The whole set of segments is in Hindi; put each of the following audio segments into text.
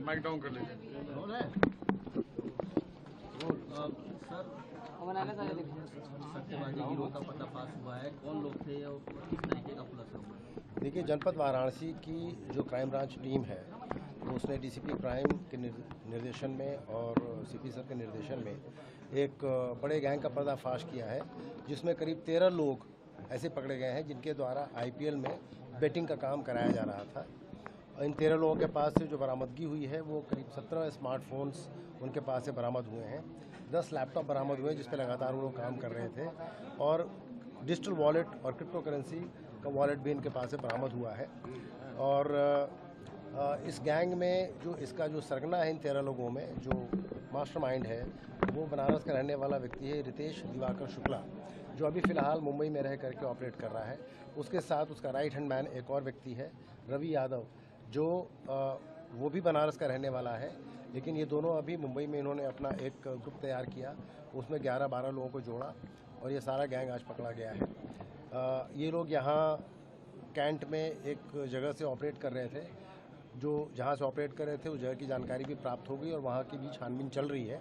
माइक डाउन कर लीजिए। सट्टेबाजी गिरोह का पर्दाफाश हुआ है, कौन लोग थे और किस तरीके का खुलासा हुआ है? देखिए, जनपद वाराणसी की जो क्राइम ब्रांच टीम है तो उसने डीसीपी क्राइम के निर्देशन में और सीपी सर के निर्देशन में एक बड़े गैंग का पर्दाफाश किया है, जिसमें करीब 13 लोग ऐसे पकड़े गए हैं जिनके द्वारा आईपीएल में बेटिंग का काम कराया जा रहा था। इन 13 लोगों के पास से जो बरामदगी हुई है वो करीब 17 स्मार्टफोन्स उनके पास से बरामद हुए हैं, 10 लैपटॉप बरामद हुए जिस पर लगातार वो लोग काम कर रहे थे, और डिजिटल वॉलेट और क्रिप्टो करेंसी का वॉलेट भी इनके पास से बरामद हुआ है। और इस गैंग में जो इसका जो सरगना है इन 13 लोगों में, जो मास्टरमाइंड है, वो बनारस का रहने वाला व्यक्ति है रितेश दिवाकर शुक्ला, जो अभी फ़िलहाल मुंबई में रह करके ऑपरेट कर रहा है। उसके साथ उसका राइट हैंड मैन एक और व्यक्ति है रवि यादव, जो वो भी बनारस का रहने वाला है, लेकिन ये दोनों अभी मुंबई में इन्होंने अपना एक ग्रुप तैयार किया, उसमें 11-12 लोगों को जोड़ा और ये सारा गैंग आज पकड़ा गया है। ये लोग यहाँ कैंट में एक जगह से ऑपरेट कर रहे थे, जो जहाँ से ऑपरेट कर रहे थे उस जगह की जानकारी भी प्राप्त हो गई और वहाँ की भी छानबीन चल रही है।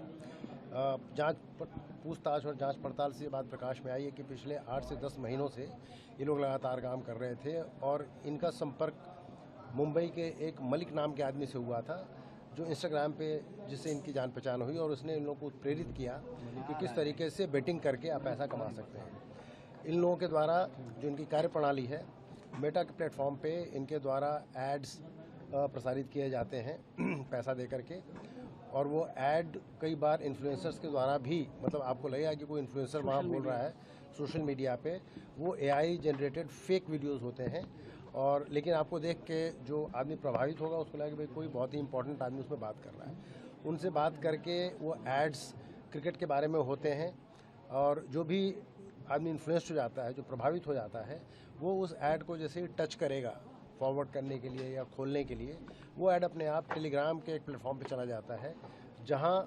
पूछताछ और जांच पड़ताल से बात प्रकाश में आई है कि पिछले 8 से 10 महीनों से ये लोग लगातार काम कर रहे थे और इनका संपर्क मुंबई के एक मलिक नाम के आदमी से हुआ था, जो इंस्टाग्राम पे जिससे इनकी जान पहचान हुई और उसने इन लोगों को प्रेरित किया कि किस तरीके से बेटिंग करके आप पैसा कमा सकते हैं। इन लोगों के द्वारा जो इनकी कार्यप्रणाली है, मेटा के प्लेटफॉर्म पे इनके द्वारा एड्स प्रसारित किए जाते हैं पैसा दे करके, और वो ऐड कई बार इन्फ्लुएंसर्स के द्वारा भी, मतलब आपको लगेगा कि कोई इन्फ्लुएंसर वहाँ बोल रहा है सोशल मीडिया पे, वो एआई जनरेटेड फेक वीडियोस होते हैं। और लेकिन आपको देख के जो आदमी प्रभावित होगा उसको लगेगा कि भाई कोई बहुत ही इंपॉर्टेंट आदमी उसमें बात कर रहा है। उनसे बात करके वो एड्स क्रिकेट के बारे में होते हैं, और जो भी आदमी इन्फ्लुएंस्ड हो जाता है, जो प्रभावित हो जाता है, वो उस ऐड को जैसे ही टच करेगा फॉरवर्ड करने के लिए या खोलने के लिए, वो ऐड अपने आप टेलीग्राम के एक प्लेटफॉर्म पे चला जाता है, जहाँ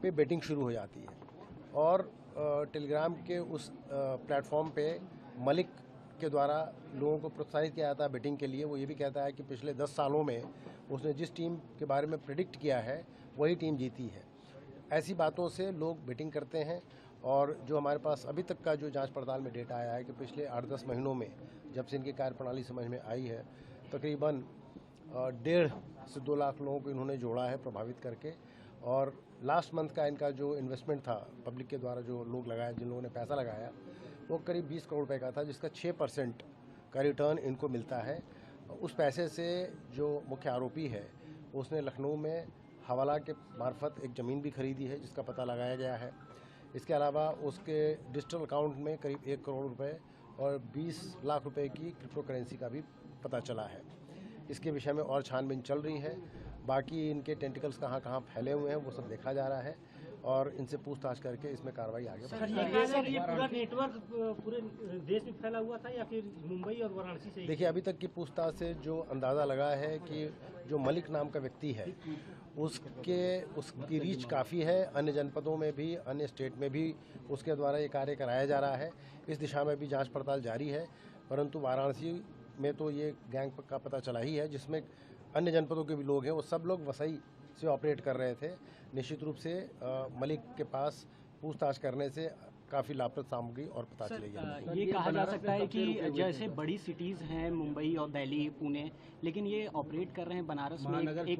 पे बेटिंग शुरू हो जाती है। और टेलीग्राम के उस प्लेटफॉर्म पे मलिक के द्वारा लोगों को प्रोत्साहित किया जाता है बेटिंग के लिए। वो ये भी कहता है कि पिछले 10 सालों में उसने जिस टीम के बारे में प्रेडिक्ट किया है वही टीम जीती है। ऐसी बातों से लोग बेटिंग करते हैं, और जो हमारे पास अभी तक का जो जांच पड़ताल में डेटा आया है कि पिछले 8-10 महीनों में जब से इनकी कार्यप्रणाली समझ में आई है, तकरीबन 1.5 से 2 लाख लोगों को इन्होंने जोड़ा है प्रभावित करके। और लास्ट मंथ का इनका जो इन्वेस्टमेंट था पब्लिक के द्वारा, जो लोग लगाया, जिन लोगों ने पैसा लगाया, वो करीब 20 करोड़ रुपए का था, जिसका 6% का रिटर्न इनको मिलता है। उस पैसे से जो मुख्य आरोपी है उसने लखनऊ में हवाला के मार्फत एक ज़मीन भी खरीदी है, जिसका पता लगाया गया है। इसके अलावा उसके डिजिटल अकाउंट में करीब 1 करोड़ रुपए और 20 लाख रुपए की क्रिप्टो करेंसी का भी पता चला है। इसके विषय में और छानबीन चल रही है। बाकी इनके टेंटिकल्स कहाँ कहाँ फैले हुए हैं वो सब देखा जा रहा है, और इनसे पूछताछ करके इसमें कार्रवाई आगे बढ़ेगी। ये पूरा नेटवर्क पूरे देश में फैला हुआ था या फिर मुंबई और वाराणसी से? देखिए, अभी तक की पूछताछ से जो अंदाज़ा लगा है कि जो मलिक नाम का व्यक्ति है उसकी रीच काफ़ी है, अन्य जनपदों में भी, अन्य स्टेट में भी उसके द्वारा ये कार्य कराया जा रहा है। इस दिशा में भी जांच पड़ताल जारी है, परंतु वाराणसी में तो ये गैंग का पता चला ही है, जिसमें अन्य जनपदों के भी लोग हैं। वो सब लोग वसई से ऑपरेट कर रहे थे। निश्चित रूप से मलिक के पास पूछताछ करने से काफ़ी लाभप्रद सामग्री और पता चलेगी। ये कहा जा सकता है कि जैसे बड़ी सिटीज़ हैं मुंबई और दिल्ली, पुणे, लेकिन ये ऑपरेट कर रहे हैं बनारस में, एक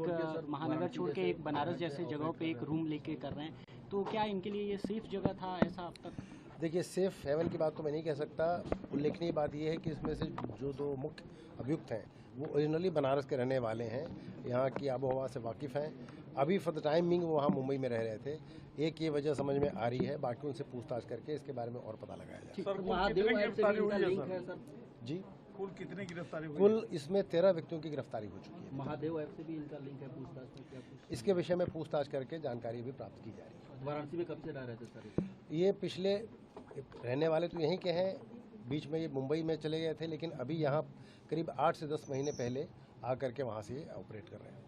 महानगर छोड़ के एक बनारस जैसे जगहों पे एक रूम लेके कर रहे हैं, तो क्या इनके लिए ये सेफ जगह था ऐसा अब तक? देखिए, सेफ हेवन की बात तो मैं नहीं कह सकता। उल्लेखनीय बात यह है कि इसमें से जो 2 मुख्य अभियुक्त हैं वो ओरिजिनली बनारस के रहने वाले हैं, यहाँ की आबोहवा से वाकिफ़ हैं। अभी फॉर द टाइम बिंग वो वहाँ मुंबई में रह रहे थे। एक ये वजह समझ में आ रही है, बाकी उनसे पूछताछ करके इसके बारे में और पता लगाया जाए। जी, कुल कितने गिरफ्तारी हुई? कुल इसमें 13 व्यक्तियों की गिरफ्तारी हो चुकी है। महादेव ऐप से भी इनका लिंक है, पूछताछ में क्या कुछ? इसके विषय में पूछताछ करके जानकारी भी प्राप्त की जा रही है। वाराणसी में कब से रह रहे थे सर? ये पिछले रहने वाले तो यहीं के हैं, बीच में ये मुंबई में चले गए थे, लेकिन अभी यहाँ करीब 8 से 10 महीने पहले आकर के वहाँ से ऑपरेट कर रहे हैं।